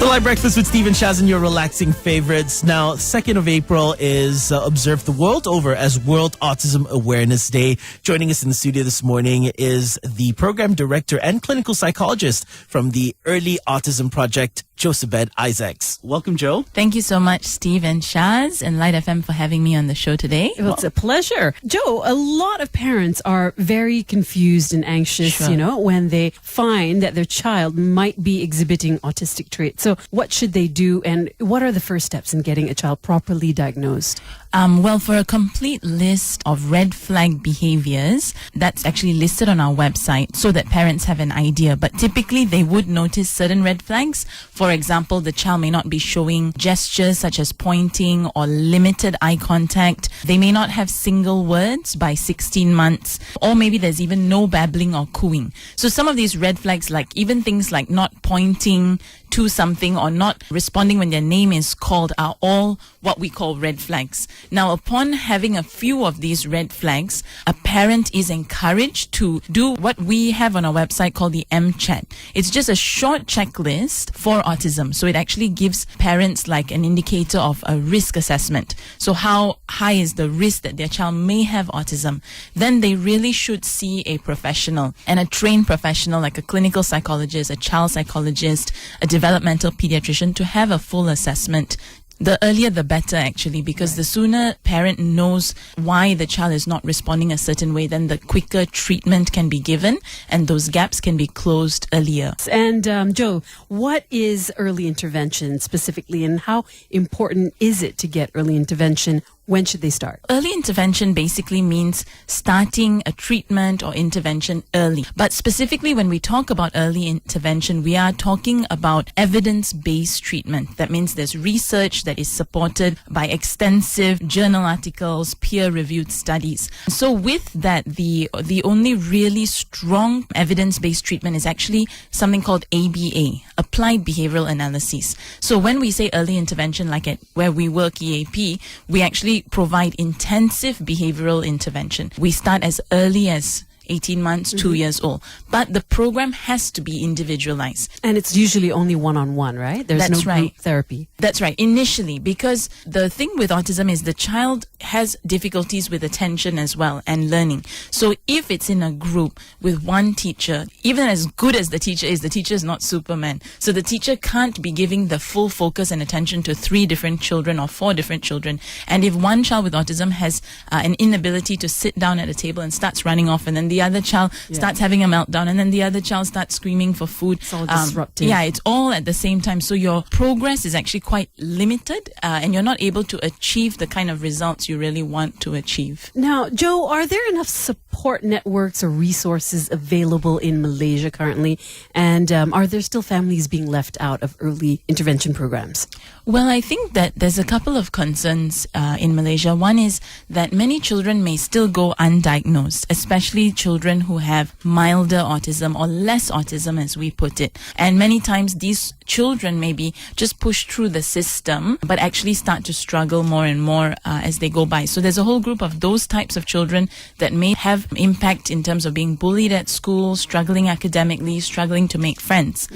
The Lite Breakfast with Steve and Shaz and your relaxing favorites. Now, 2nd of April is observed the world over as World Autism Awareness Day. Joining us in the studio this morning is the program director and clinical psychologist from the Early Autism Project, Jochebed Isaacs. Welcome, Joe. Thank you so much, Steve and Shaz and Lite FM for having me on the show today. Well, it's a pleasure. Joe, a lot of parents are very confused and anxious, when they find that their child might be exhibiting autistic traits. So what should they do, and what are the first steps in getting a child properly diagnosed? Well, for a complete list of red flag behaviors, that's actually listed on our website so that parents have an idea. But typically, they would notice certain red flags. For example, the child may not be showing gestures such as pointing or limited eye contact. They may not have single words by 16 months, or maybe there's even no babbling or cooing. So some of these red flags, like even things like not pointing to something or not responding when their name is called, are all what we call red flags. Now, upon having a few of these red flags, a parent is encouraged to do what we have on our website called the MChat. It's just a short checklist for autism. So it actually gives parents like an indicator of a risk assessment. So how high is the risk that their child may have autism? Then they really should see a professional, and a trained professional like a clinical psychologist, a child psychologist, a developmental pediatrician, to have a full assessment. The earlier the better, actually, because the sooner parent knows why the child is not responding a certain way, then the quicker treatment can be given and those gaps can be closed earlier. And Joe, what is early intervention specifically, and how important is it to get early intervention? When should they start? Early intervention basically means starting a treatment or intervention early. But specifically when we talk about early intervention, we are talking about evidence-based treatment. That means there's research that is supported by extensive journal articles, peer-reviewed studies. So with that, the only really strong evidence-based treatment is actually something called ABA, Applied Behavioral Analysis. So when we say early intervention, like at where we work, EAP, we actually provide intensive behavioral intervention. We start as early as 18 months, 2 years old. But the program has to be individualized. And it's usually only one-on-one, right? There's no group therapy. That's right. Initially, because the thing with autism is the child has difficulties with attention as well and learning. So if it's in a group with one teacher, even as good as the teacher is not Superman. So the teacher can't be giving the full focus and attention to 3 different children or 4 different children. And if one child with autism has an inability to sit down at a table and starts running off, and then the other child starts having a meltdown, and then the other child starts screaming for food. It's all disruptive. Yeah, it's all at the same time. So your progress is actually quite limited, and you're not able to achieve the kind of results you really want to achieve. Now, Joe, are there enough support networks or resources available in Malaysia currently? And are there still families being left out of early intervention programs? Well, I think that there's a couple of concerns in Malaysia. One is that many children may still go undiagnosed, especially children who have milder autism or less autism, as we put it. And many times these children may be just pushed through the system, but actually start to struggle more and more as they go by. So there's a whole group of those types of children that may have impact in terms of being bullied at school, struggling academically, struggling to make friends.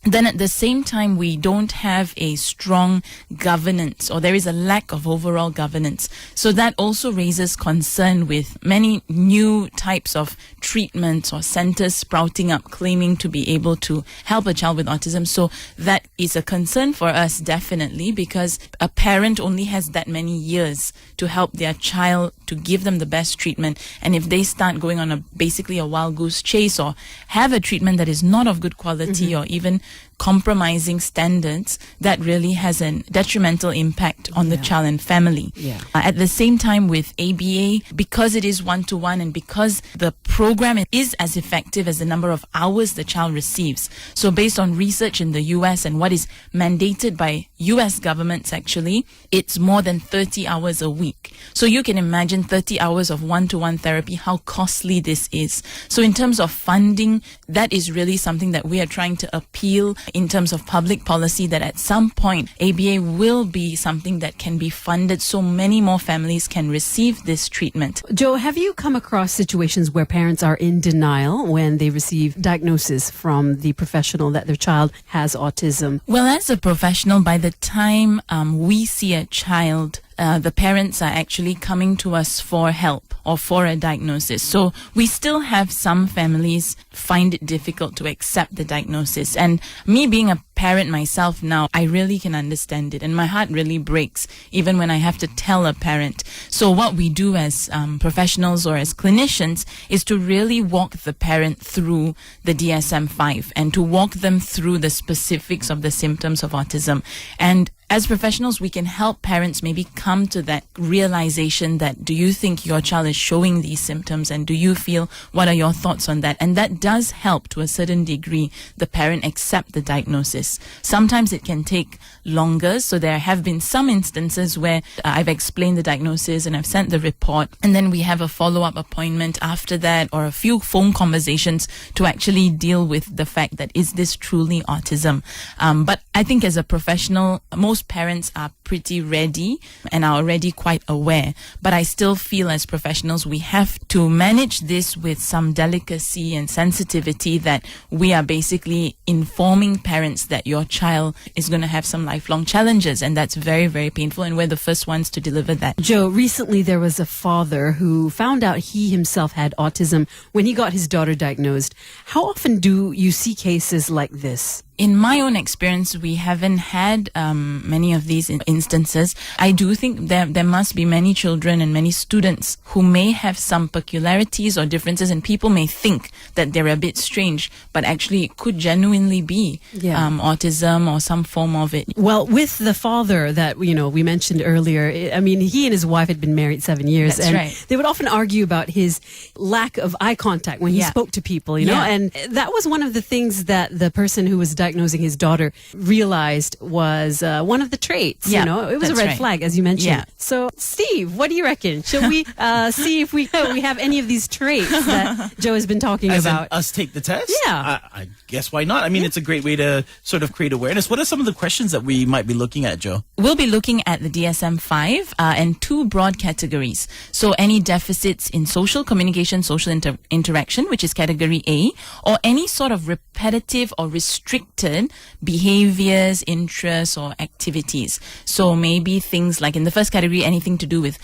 Then at the same time, we don't have a strong governance, or there is a lack of overall governance. So that also raises concern with many new types of treatments or centers sprouting up claiming to be able to help a child with autism. So that is a concern for us, definitely, because a parent only has that many years to help their child, to give them the best treatment. And if they start going on basically a wild goose chase, or have a treatment that is not of good quality, or even compromising standards, that really has a detrimental impact on the child and family. At the same time, with ABA, because it is one-to-one and because the program is as effective as the number of hours the child receives. So based on research in the US and what is mandated by US governments, actually, it's more than 30 hours a week. So you can imagine 30 hours of one-to-one therapy, how costly this is. So in terms of funding, that is really something that we are trying to appeal in terms of public policy that at some point ABA will be something that can be funded so many more families can receive this treatment. Joe, have you come across situations where parents are in denial when they receive diagnosis from the professional that their child has autism? Well, as a professional, by the time we see a child, the parents are actually coming to us for help or for a diagnosis. So we still have some families find it difficult to accept the diagnosis. And me being a parent myself now, I really can understand it. And my heart really breaks even when I have to tell a parent. So what we do as professionals or as clinicians is to really walk the parent through the DSM-5 and to walk them through the specifics of the symptoms of autism. And as professionals, we can help parents maybe come to that realization that, do you think your child is showing these symptoms, and do you feel, what are your thoughts on that? And that does help to a certain degree the parent accept the diagnosis. Sometimes it can take longer, so there have been some instances where I've explained the diagnosis and I've sent the report, and then we have a follow-up appointment after that, or a few phone conversations to actually deal with the fact that, is this truly autism? But I think as a professional, most parents are pretty ready and are already quite aware. But I still feel as professionals we have to manage this with some delicacy and sensitivity, that we are basically informing parents that your child is going to have some lifelong challenges, and that's very, very painful, and we're the first ones to deliver that. Joe, recently there was a father who found out he himself had autism when he got his daughter diagnosed. How often do you see cases like this? In my own experience, we haven't had many of these instances. I do think there must be many children and many students who may have some peculiarities or differences, and people may think that they're a bit strange, but actually it could genuinely be autism or some form of it. Well, with the father that we mentioned earlier, I mean, he and his wife had been married 7 years. That's and right. They would often argue about his lack of eye contact when he spoke to people, and that was one of the things that the person who was diagnosing his daughter realized was one of the traits. It was a red flag, as you mentioned. Yeah. So, Steve, what do you reckon? Shall we see if we have any of these traits that Joe has been talking about? Us take the test? Yeah. I guess why not? I mean, it's a great way to sort of create awareness. What are some of the questions that we might be looking at, Joe? We'll be looking at the DSM-5 and two broad categories. So any deficits in social communication, social interaction, which is category A, or any sort of repetitive or restricted behaviors, interests, or activities. So maybe things like in the first category, anything to do with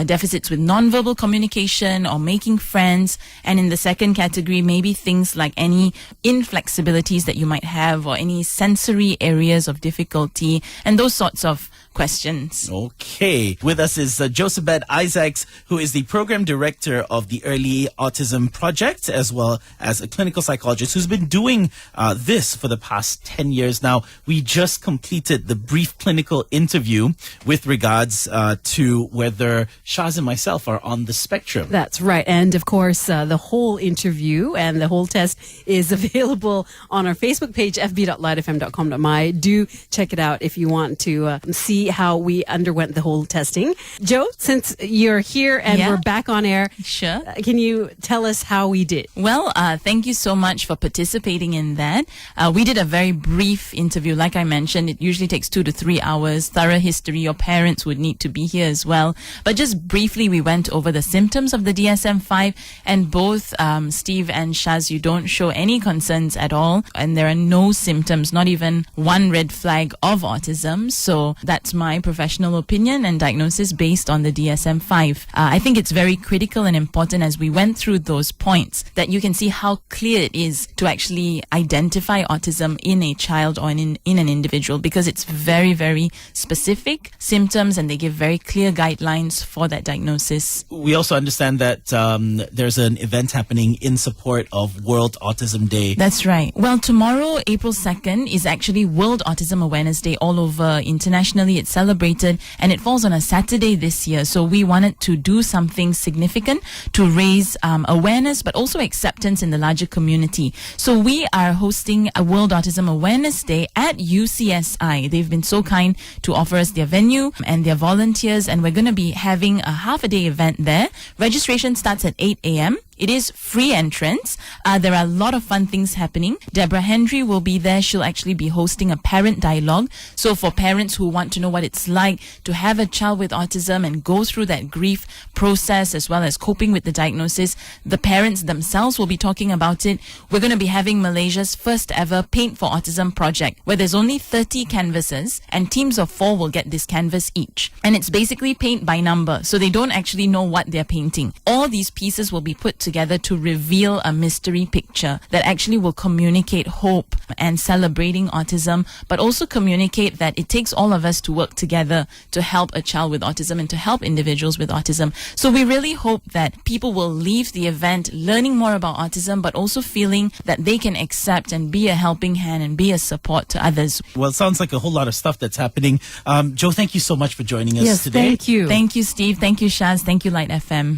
deficits with nonverbal communication or making friends. And in the second category, maybe things like any inflexibilities that you might have, or any sensory areas of difficulty, and those sorts of questions. Okay. With us is Jochebed Isaacs, who is the program director of the Early Autism Project, as well as a clinical psychologist who's been doing this for the past 10 years now. We just completed the brief clinical interview with regards to whether Shaz and myself are on the spectrum. That's right. And of course, the whole interview and the whole test is available on our Facebook page, fb.litefm.com.my. Do check it out if you want to see how we underwent the whole testing. Joe, since you're here and we're back on air, sure, can you tell us how we did? Well, thank you so much for participating in that. We did a very brief interview. Like I mentioned, it usually takes 2 to 3 hours. Thorough history. Your parents would need to be here as well. But just briefly, we went over the symptoms of the DSM-5, and both Steve and Shaz, you don't show any concerns at all, and there are no symptoms, not even one red flag of autism. So that's my professional opinion and diagnosis based on the DSM-5. I think it's very critical and important, as we went through those points, that you can see how clear it is to actually identify autism in a child or in an individual, because it's very, very specific symptoms and they give very clear guidelines for that diagnosis. We also understand that there's an event happening in support of World Autism Day. That's right. Well, tomorrow, April 2nd, is actually World Autism Awareness Day all over internationally. It's celebrated, and it falls on a Saturday this year. So we wanted to do something significant to raise awareness, but also acceptance in the larger community. So we are hosting a World Autism Awareness Day at UCSI. They've been so kind to offer us their venue and their volunteers, and we're going to be having a half-a-day event there. Registration starts at 8 a.m. It is free entrance. There are a lot of fun things happening. Deborah Hendry will be there. She'll actually be hosting a parent dialogue. So for parents who want to know what it's like to have a child with autism and go through that grief process as well as coping with the diagnosis, the parents themselves will be talking about it. We're going to be having Malaysia's first ever Paint for Autism project, where there's only 30 canvases and teams of 4 will get this canvas each. And it's basically paint by number, so they don't actually know what they're painting. All these pieces will be put together to reveal a mystery picture that actually will communicate hope and celebrating autism, but also communicate that it takes all of us to work together to help a child with autism and to help individuals with autism. So we really hope that people will leave the event learning more about autism, but also feeling that they can accept and be a helping hand and be a support to others. Well, it sounds like a whole lot of stuff that's happening. Joe, thank you so much for joining us today. Thank you. Thank you, Steve. Thank you, Shaz. Thank you, Lite FM.